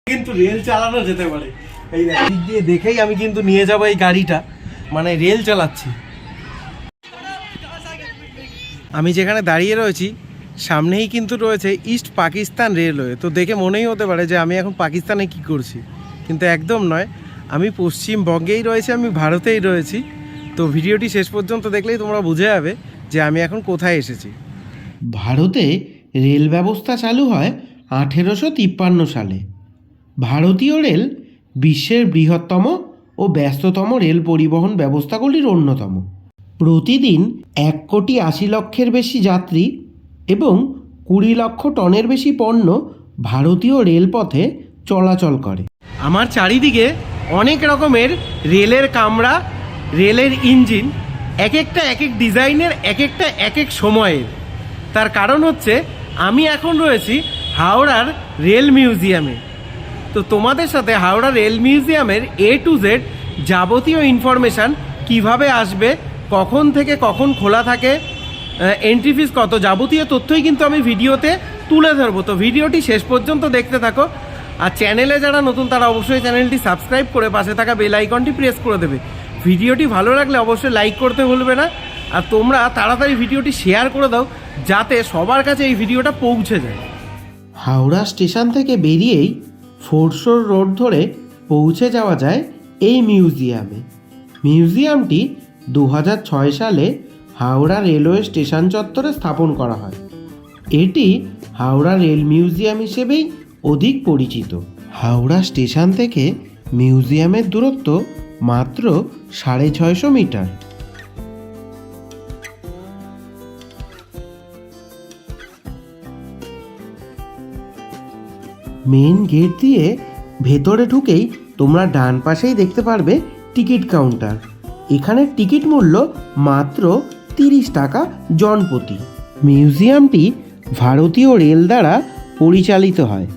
কিন্তু রেল চালানো যেতে পারে। এই দিক দিয়ে দেখেই আমি কিন্তু নিয়ে যাবো এই গাড়িটা, মানে রেল চালাচ্ছি। আমি যেখানে দাঁড়িয়ে রয়েছি সামনেই কিন্তু রয়েছে ইস্ট পাকিস্তান রেলওয়ে। তো দেখে মনেই হতে পারে যে আমি এখন পাকিস্তানে কি করছি, কিন্তু একদম নয়, আমি পশ্চিমবঙ্গেই রয়েছি, আমি ভারতেই রয়েছি। তো ভিডিওটি শেষ পর্যন্ত দেখলেই তোমরা বুঝে যাবে যে আমি এখন কোথায় এসেছি। ভারতে রেল ব্যবস্থা চালু হয় 1853 সালে। ভারতীয় রেল বিশ্বের বৃহত্তম ও ব্যস্ততম রেল পরিবহন ব্যবস্থাগুলির অন্যতম। প্রতিদিন 1,80,00,000-এর বেশি যাত্রী এবং 20 লক্ষ টনের বেশি পণ্য ভারতীয় রেলপথে চলাচল করে। আমার চারিদিকে অনেক রকমের রেলের কামরা, রেলের ইঞ্জিন, এক একটা এক এক ডিজাইনের, এক একটা এক এক সময়ের। তার কারণ হচ্ছে আমি এখন রয়েছি হাওড়ার রেল মিউজিয়ামে। তো তোমাদের সাথে হাওড়া রেল মিউজিয়ামের A to Z যাবতীয় ইনফরমেশান, কিভাবে আসবে, কখন থেকে কখন খোলা থাকে, এন্ট্রি ফিস কত, যাবতীয় তথ্যই কিন্তু আমি ভিডিওতে তুলে ধরবো। তো ভিডিওটি শেষ পর্যন্ত দেখতে থাকো। আর চ্যানেলে যারা নতুন তারা অবশ্যই চ্যানেলটি সাবস্ক্রাইব করে পাশে থাকা বেল আইকনটি প্রেস করে দেবে। ভিডিওটি ভালো লাগলে অবশ্যই লাইক করতে ভুলবে না। আর তোমরা তাড়াতাড়ি ভিডিওটি শেয়ার করে দাও যাতে সবার কাছে এই ভিডিওটা পৌঁছে যায়। হাওড়া স্টেশন থেকে বেরিয়েই ফোরশোর রোড ধরে পৌঁছে যাওয়া যায় এই মিউজিয়ামে। মিউজিয়ামটি 2006 সালে হাওড়া রেলওয়ে স্টেশন চত্বরে স্থাপন করা হয়। এটি হাওড়া রেল মিউজিয়াম হিসেবেই অধিক পরিচিত। হাওড়া স্টেশন থেকে মিউজিয়ামের দূরত্ব মাত্র 650 মিটার। মেন গেট দিয়ে ভেতরে ঢুকেই তোমরা ডান পাশেই দেখতে পারবে টিকিট কাউন্টার। এখানে টিকিট মূল্য মাত্র 30 টাকা জনপ্রতি। মিউজিয়ামটি ভারতীয় রেল দ্বারা পরিচালিত হয়।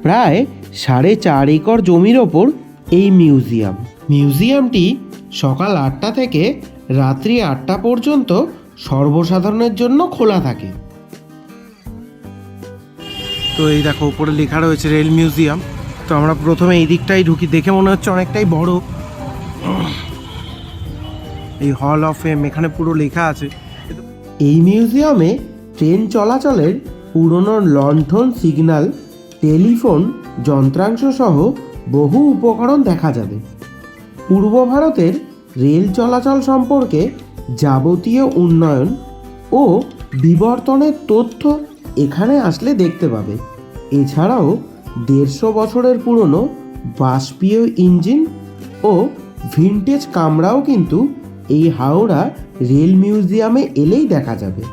প্রায় 4.5 একর জমির ওপর এই মিউজিয়ামটি সকাল 8টা থেকে রাত্রি 8টা পর্যন্ত সর্বসাধারণের জন্য খোলা থাকে। তো এই দেখো উপরে লেখা রয়েছে রেল মিউজিয়াম। তো আমরা প্রথমে এই দিকটাই ঢুকি, দেখে মনে হচ্ছে অনেকটাই বড়। এই হল অফ ফেম এখানে পুরো লেখা আছে। এই মিউজিয়ামে ট্রেন চলাচলের পুরনো লণ্ঠন, সিগন্যাল, টেলিফোন যন্ত্রাংশ সহ বহু উপকরণ দেখা যাবে। পূর্ব ভারতের রেল চলাচল সম্পর্কে যাবতীয় উন্নয়ন ও বিবর্তনের তথ্য এখানে আসলে দেখতে পাবে। এছাড়াও 150 বছরের পুরনো বাষ্পীয় ইঞ্জিন ও ভিনটেজ কামরাও কিন্তু এই হাওড়া রেল মিউজিয়ামে এলেই দেখা যাবে।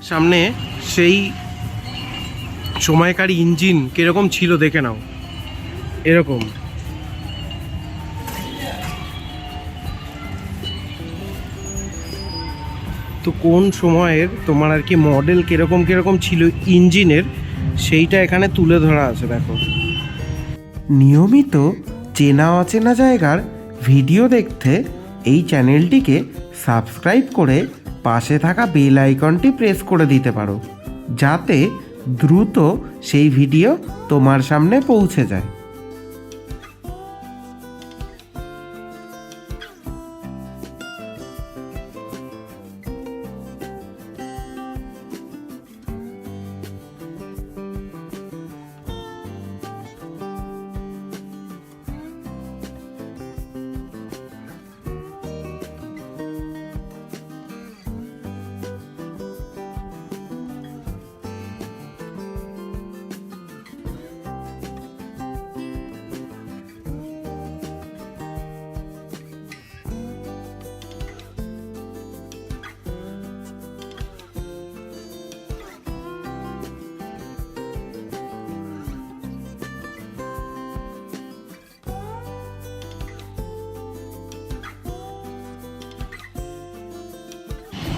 সামনে সেই সময়কার ইঞ্জিন কিরকম ছিল দেখে নাও, এরকম। তো কোন সময়ের তোমার আর কি মডেল কিরকম কিরকম ছিল ইঞ্জিনের, সেইটা এখানে তুলে ধরা আছে। দেখো, নিয়মিত চেনা অচেনা জায়গার ভিডিও দেখতে এই চ্যানেলটিকে সাবস্ক্রাইব করে পাশে থাকা বেল আইকনটি প্রেস করে দিতে পারো, যাতে দ্রুত সেই ভিডিও তোমার সামনে পৌঁছে যায়।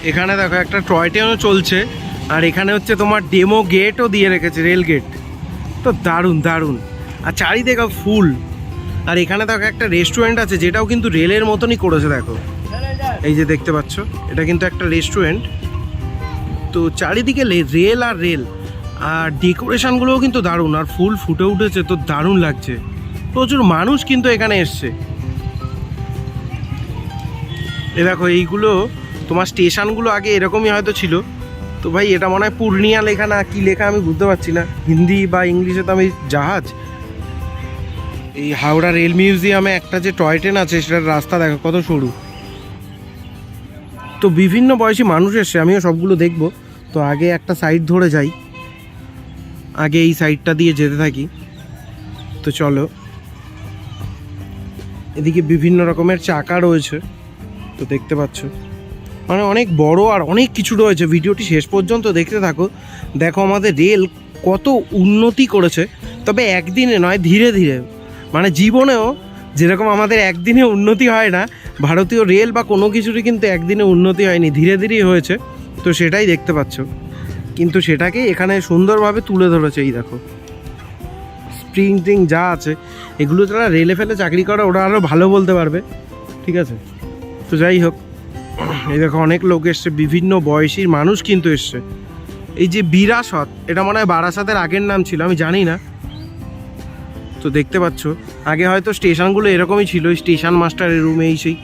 এখানে দেখো একটা টয় ট্রেনও চলছে, আর এখানে হচ্ছে তোমার ডেমো গেটও দিয়ে রেখেছে, রেল গেট। তো দারুণ দারুণ, আর চারিদিকে ফুল। আর এখানে দেখো একটা রেস্টুরেন্ট আছে, যেটাও কিন্তু রেলের মতনই করেছে। দেখো এই যে দেখতে পাচ্ছ, এটা কিন্তু একটা রেস্টুরেন্ট। তো চারিদিকে রেল আর রেল, আর ডেকোরেশনগুলোও কিন্তু দারুণ, আর ফুল ফুটে উঠেছে, তো দারুণ লাগছে। প্রচুর মানুষ কিন্তু এখানে এসছে। এ দেখো এইগুলো তোমার স্টেশনগুলো আগে এরকমই হয়তো ছিল। তো ভাই এটা মনে হয় পূর্ণিয়া লেখা না কি লেখা আমি বুঝতে পারছি না, হিন্দি বা ইংলিশে তো আমি জাহাজ। এই হাওড়া রেল মিউজিয়ামে একটা যে টয় ট্রেন আছে, সেটার রাস্তা দেখো কত সরু। তো বিভিন্ন বয়সী মানুষ এসছে, আমিও সবগুলো দেখব। তো আগে একটা সাইড ধরে যাই, আগে এই সাইডটা দিয়ে যেতে থাকি। তো চলো, এদিকে বিভিন্ন রকমের চাকা রয়েছে, তো দেখতে পাচ্ছ, মানে অনেক বড় আর অনেক কিছু রয়েছে। ভিডিওটি শেষ পর্যন্ত দেখতে থাকো। দেখো আমাদের রেল কত উন্নতি করেছে, তবে একদিনে নয়, ধীরে ধীরে। মানে জীবনেও যেরকম আমাদের একদিনে উন্নতি হয় না, ভারতীয় রেল বা কোনো কিছুরই কিন্তু একদিনে উন্নতি হয়নি, ধীরে ধীরেই হয়েছে। তো সেটাই দেখতে পাচ্ছ, কিন্তু সেটাকে এখানে সুন্দরভাবে তুলে ধরেছে। এই দেখো স্প্রিং টিং যা আছে, এগুলো যারা রেলে ফেলে চাকরি করে ওরা আরও ভালো বলতে পারবে, ঠিক আছে। তো যাই হোক, এই দেখো অনেক লোক এসছে, বিভিন্ন বয়সীর মানুষ কিন্তু এসছে। এই যে বিরাসত, এটা মনে হয় বারাসাতের আগের নাম ছিল, আমি জানি না। তো দেখতে পাচ্ছ, আগে হয়তো স্টেশনগুলো এরকমই ছিল, স্টেশন মাস্টারের রুমে এই সেই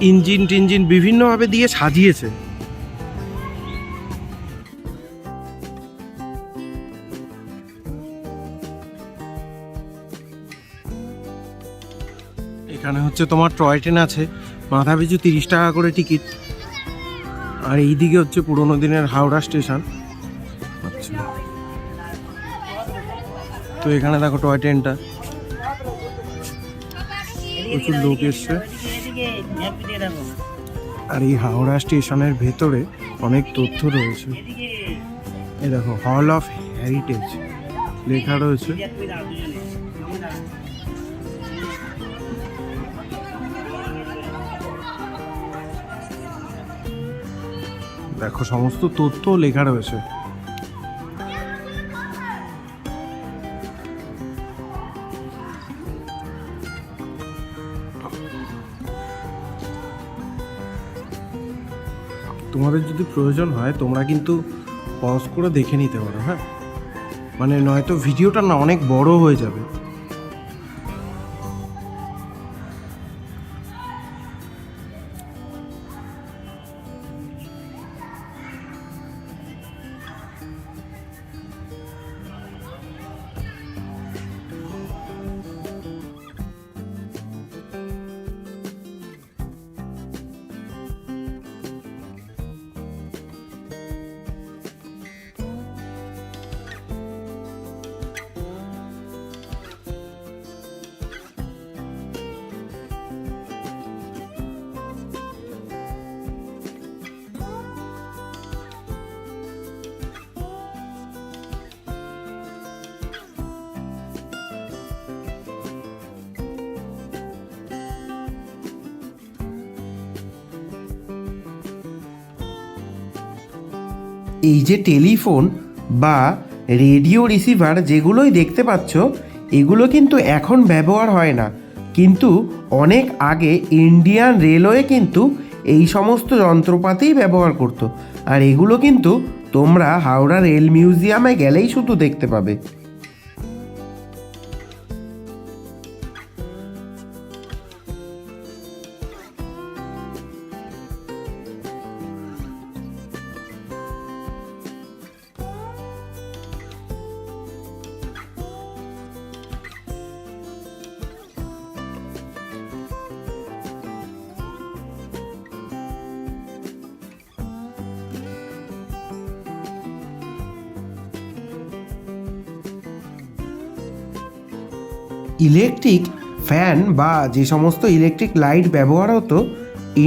ইঞ্জিন টিঞ্জিন বিভিন্নভাবে দিয়ে সাজিয়েছে। এখানে হচ্ছে তোমার টয় ট্রেন আছে, মাথা পিছু 30 টাকা করে টিকিট। আর এইদিকে হচ্ছে পুরোনো দিনের হাওড়া স্টেশন। আচ্ছা, তো এখানে দেখো টয় ট্রেনটা, প্রচুর লোক এসছে। আর এই হাওড়া স্টেশনের ভেতরে অনেক তথ্য রয়েছে। এই দেখো হল অফ হেরিটেজ লেখা রয়েছে। দেখো সমস্ত তথ্য লেখা রয়েছে। তোমাদের যদি প্রয়োজন হয় তোমরা কিন্তু পজ করে দেখে নিতে পারো, হ্যাঁ, মানে নয়তো ভিডিওটা না অনেক বড় হয়ে যাবে। এই যে টেলিফোন বা রেডিও রিসিভার যেগুলোই দেখতে পাচ্ছ, এগুলো কিন্তু এখন ব্যবহার হয় না, কিন্তু অনেক আগে ইন্ডিয়ান রেলওয়ে কিন্তু এই সমস্ত যন্ত্রপাতিই ব্যবহার করতো। আর এগুলো কিন্তু তোমরা হাওড়া রেল মিউজিয়ামে গেলেই শুধু দেখতে পাবে। ইলেকট্রিক ফ্যান বা যে সমস্ত ইলেকট্রিক লাইট ব্যবহার হতো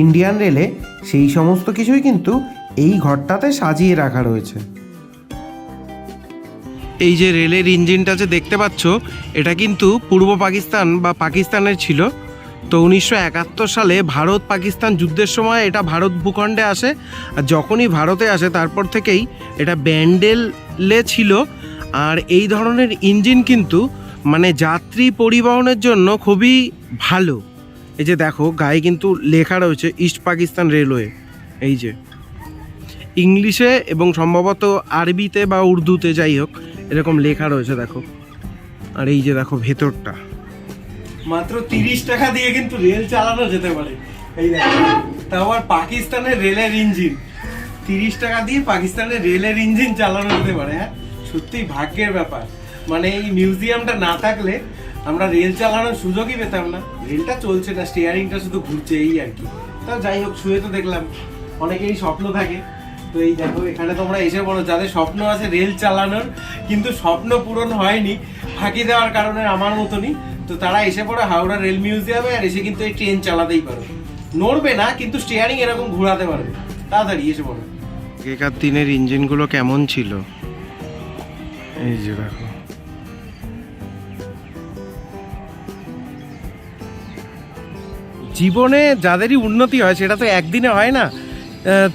ইন্ডিয়ান রেলে, সেই সমস্ত কিছুই কিন্তু এই ঘরটাতে সাজিয়ে রাখা রয়েছে। এই যে রেলের ইঞ্জিনটা যে দেখতে পাচ্ছ, এটা কিন্তু পূর্ব পাকিস্তান বা পাকিস্তানের ছিল, তো 1971 সালে ভারত পাকিস্তান যুদ্ধের সময় এটা ভারত ভূখণ্ডে আসে, আর যখনই ভারতে আসে তারপর থেকেই এটা ব্যান্ডেলে ছিল। আর এই ধরনের ইঞ্জিন কিন্তু মানে যাত্রী পরিবহনের জন্য খুবই ভালো। এই যে দেখো গায়ে কিন্তু লেখা রয়েছে ইস্ট পাকিস্তান রেলওয়ে, এই যে ইংলিশে এবং সম্ভবত আরবিতে বা উর্দুতে, যাই হোক এরকম লেখা রয়েছে দেখো। আর এই যে দেখো ভেতরটা, মাত্র 30 টাকা দিয়ে কিন্তু রেল চালানো যেতে পারে। এই দেখো, তাও আবার পাকিস্তানের রেলের ইঞ্জিন, 30 টাকা দিয়ে পাকিস্তানের রেলের ইঞ্জিন চালানো যেতে পারে। হ্যাঁ, সত্যি ভাগ্যের ব্যাপার। মানে এই মিউজিয়ামটা না থাকলে আমরা রেল চালানোর সুযোগই পেতাম না। রেলটা চলছে না, স্টিয়ারিংটা শুধু ঘুরছে, এই আর কি। তা যাই হোক, শুয়ে তো দেখলাম অনেকেরই স্বপ্ন থাকে। তো এই দেখো এখানে তোমরা এসে পড়ো, যাদের স্বপ্ন আছে রেল চালানোর কিন্তু স্বপ্ন পূরণ হয়নি ফাঁকি দেওয়ার কারণে আমার মতনই, তো তারা এসে পড়ো হাওড়া রেল মিউজিয়ামে। আর এসে কিন্তু এই ট্রেন চালাতেই পারো, নড়বে না কিন্তু স্টিয়ারিং এরকম ঘোরাতে পারবে। তাড়াতাড়ি এসে পড়ো। আগেকার দিনের ইঞ্জিনগুলো কেমন ছিল, এই যে দেখো। জীবনে যাদেরই উন্নতি হয় সেটা তো একদিনে হয় না।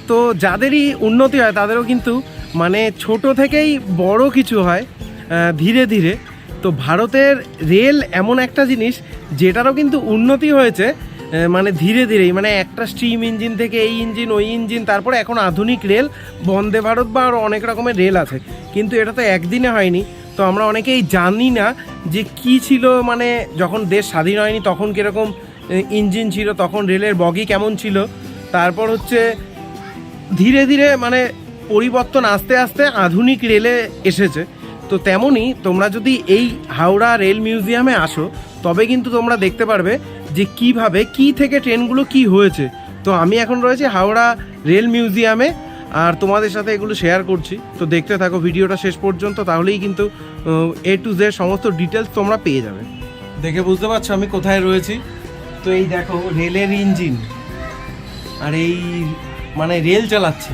তো যাদেরই উন্নতি হয় তাদেরও কিন্তু মানে ছোট থেকেই বড় কিছু হয় ধীরে ধীরে। তো ভারতের রেল এমন একটা জিনিস যেটারও কিন্তু উন্নতি হয়েছে মানে ধীরে ধীরেই, মানে একটা স্টিম ইঞ্জিন থেকে এই ইঞ্জিন ওই ইঞ্জিন, তারপরে এখন আধুনিক রেল, বন্দে ভারত বা আরও অনেক রকমের রেল আছে। কিন্তু এটা তো একদিনে হয়নি। তো আমরা অনেকেই জানি না যে কি ছিল, মানে যখন দেশ স্বাধীন হয়নি তখন কীরকম ইঞ্জিন ছিল, তখন রেলের বগি কেমন ছিল। তারপর হচ্ছে ধীরে ধীরে মানে পরিবর্তন আস্তে আস্তে আধুনিক রেলে এসেছে। তো তেমনই তোমরা যদি এই হাওড়া রেল মিউজিয়ামে আসো তবে কিন্তু তোমরা দেখতে পারবে যে কিভাবে কি থেকে ট্রেনগুলো কি হয়েছে। তো আমি এখন রয়েছি হাওড়া রেল মিউজিয়ামে আর তোমাদের সাথে এগুলো শেয়ার করছি। তো দেখতে থাকো ভিডিওটা শেষ পর্যন্ত, তাহলেই কিন্তু A to Z সমস্ত ডিটেলস তোমরা পেয়ে যাবে। দেখে বুঝতে পারছো আমি কোথায় রয়েছি। তো এই দেখো রেলের ইঞ্জিন, আর এই মানে রেল চালাচ্ছে।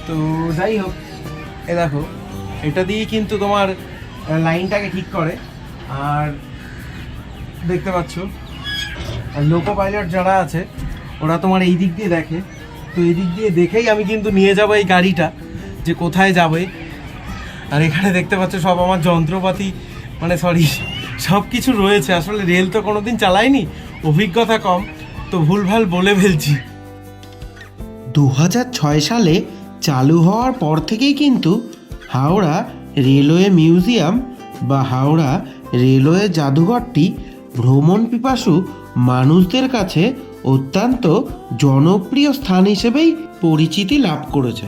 তো যাই হোক, এ দেখো এটা দিয়ে কিন্তু তোমার লাইনটাকে ঠিক করে। আর দেখতে পাচ্ছ আর লোকো পাইলট যারা আছে ওরা তোমার এই দিক দিয়ে দেখে। তো এই দিক দিয়ে দেখেই আমি কিন্তু নিয়ে যাবো এই গাড়িটা যে কোথায় যাবে। আর এখানে দেখতে পাচ্ছ সব আমার যন্ত্রপাতি, মানে সরি সব কিছু রয়েছে। আসলে রেল তো কোনোদিন চালাইনি, অভিজ্ঞতা কম, তো ভুলভাল বলে ফেলছি। 2006 সালে চালু হওয়ার পর থেকেই কিন্তু হাওড়া রেলওয়ে মিউজিয়াম বা হাওড়া রেলওয়ে জাদুঘরটি ভ্রমণ পিপাসু মানুষদের কাছে অত্যন্ত জনপ্রিয় স্থান হিসেবেই পরিচিতি লাভ করেছে।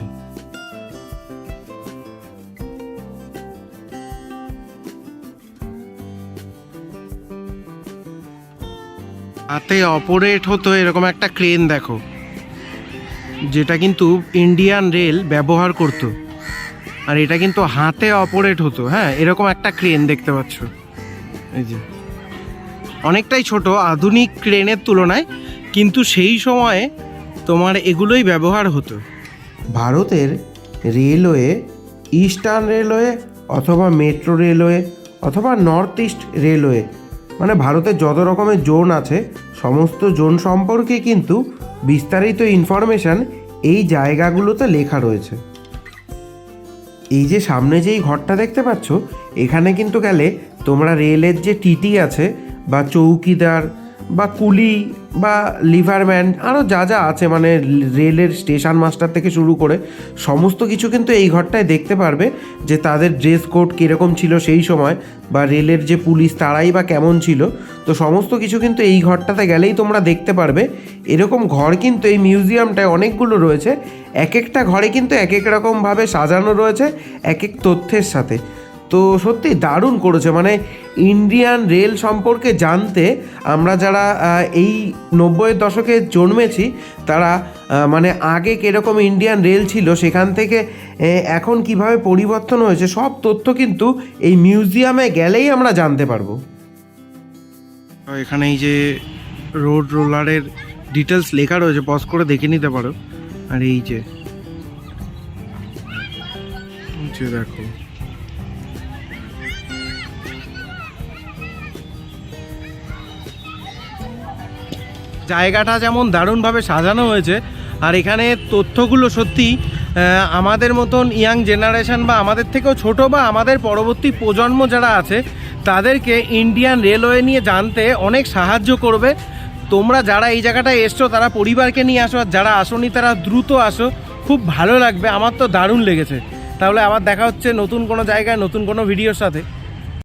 হাতে অপারেট হতো এরকম একটা ক্রেন দেখো, যেটা কিন্তু ইন্ডিয়ান রেল ব্যবহার করত। আর এটা কিন্তু হাতে অপারেট হতো। হ্যাঁ, এরকম একটা ক্রেন দেখতে পাচ্ছ, এই যে অনেকটাই ছোট আধুনিক ক্রেনের তুলনায়, কিন্তু সেই সময়ে তোমার এগুলোই ব্যবহার হতো। ভারতের রেলওয়ে, ইস্টার্ন রেলওয়ে অথবা মেট্রো রেলওয়ে অথবা নর্থ ইস্ট রেলওয়ে, মানে ভারতের যত রকমের জোন আছে সমস্ত জোন সম্পর্কে কিন্তু বিস্তারিত ইনফরমেশান এই জায়গাগুলোতে লেখা রয়েছে। এই যে সামনে যেই ঘরটা দেখতে পাচ্ছ, এখানে কিন্তু গেলে তোমরা রেলের যে টিটি আছে বা চৌকিদার বা কুলি বা লিভারম্যান, আরও যা যা আছে মানে রেলের স্টেশন মাস্টার থেকে শুরু করে সমস্ত কিছু কিন্তু এই ঘরটায় দেখতে পারবে, যে তাদের ড্রেস কোড কীরকম ছিল সেই সময়, বা রেলের যে পুলিশ তারাই বা কেমন ছিল। তো সমস্ত কিছু কিন্তু এই ঘরটাতে গেলেই তোমরা দেখতে পারবে। এরকম ঘর কিন্তু এই মিউজিয়ামটায় অনেকগুলো রয়েছে। এক একটা ঘরে কিন্তু এক এক রকমভাবে সাজানো রয়েছে এক এক তথ্যের সাথে। তো সত্যি দারুণ করেছে, মানে ইন্ডিয়ান রেল সম্পর্কে জানতে আমরা যারা এই 90-এর দশকে জন্মেছি তারা মানে আগে কীরকম ইন্ডিয়ান রেল ছিল, সেখান থেকে এখন কিভাবে পরিবর্তন হয়েছে সব তথ্য কিন্তু এই মিউজিয়ামে গেলেই আমরা জানতে পারবো। এখানে এই যে রোড রোলারের ডিটেলস লেখা রয়েছে, পজ করে দেখে নিতে পারো। আর এই যে দেখো জায়গাটা যেমন দারুণভাবে সাজানো হয়েছে, আর এখানে তথ্যগুলো সত্যি আমাদের মতন ইয়াং জেনারেশন বা আমাদের থেকেও ছোট বা আমাদের পরবর্তী প্রজন্ম যারা আছে তাদেরকে ইন্ডিয়ান রেলওয়ে নিয়ে জানতে অনেক সাহায্য করবে। তোমরা যারা এই জায়গাটায় এসছো তারা পরিবারকে নিয়ে আসো, আর যারা আসোনি তারা দ্রুত আসো, খুব ভালো লাগবে। আমার তো দারুণ লেগেছে। তাহলে আবার দেখা হচ্ছে নতুন কোনো জায়গায় নতুন কোনো ভিডিওর সাথে।